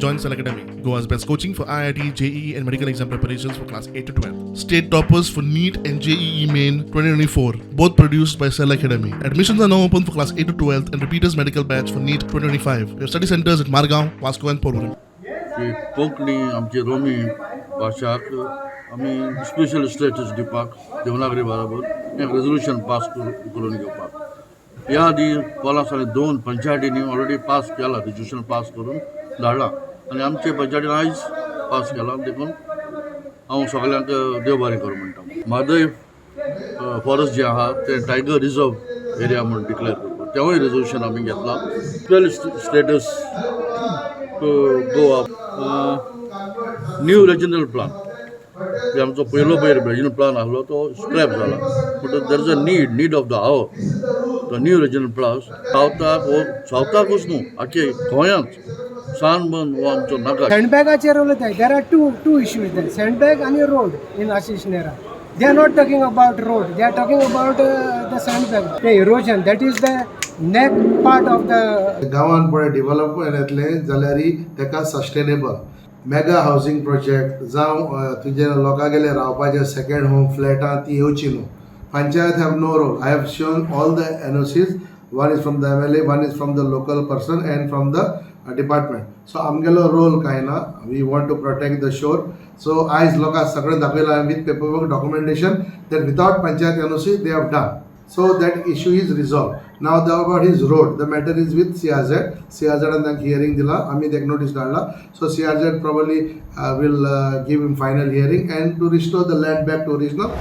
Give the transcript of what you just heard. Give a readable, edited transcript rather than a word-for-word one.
Join Cell Academy, Goa's best coaching for IIT, JEE and medical exam preparations for class 8 to 12. State toppers for NEET and JEE Main 2024, both produced by Cell Academy. Admissions are now open for class 8 to 12 and repeaters medical batch for NEET 2025. We have study centers at Margao, Vasco and Porvorim. Konkani आमची रोमी भाषाक आमी special status दिवपाक देवनागरी बरोबर एक resolution pass करून घेवपाक ह्या आदी पोलासांनी 2 पंचायतींनी ऑलरेडी पास केला रेजोल्यूशन पास करून धाडला आनी आमचे पंचायतीन आयज पास केला देखून हांव सगळ्यांक देव बरें करूं म्हणटा म्हादय फॉरेस्ट जे आहा ते टायगर रिजर्व एरिया म्हणून डिक्लेअर करपाक तेवूय रेजोल्यूशन आमी घेतला special status Goa new regional plan जे आमचो पयलो रिजनल प्लान आसलो तो स्क्रॅप जाला but there is a need of the hour the new regional plan सावथाकूच न्हू आख्खे गोंयांत सानबंद हो आमचो नाका सँडबॅगाचेर उलयताय there are two issues there sandbag आनी road in Ashish Nehra they are not talking about road, they are talking about the sandbag, the erosion, that is the neck part of the गांवान पळय डेव्हलपमेंट येतले जाल्यार ताका सस्टेनेबल मेगा हावसिंग प्रोजेक्ट जावं तुजे लोकां गेले रावपाचे सेकंड होम फ्लॅटां ती येवची न्हू panchayat have no role I have shown all the NOCs one is from the MLA, one is from the local person and from the department so आमगेलो रोल कांय ना we want to protect the shore so आयज लोकांक सगळें दाखयलां with paperwork documentation that without panchayat NOC they have done so that issue is resolved now the about his road the matter is with CRZ and then hearing dila ami tek notice dalla so CRZ probably will give him final hearing and to restore the land back to original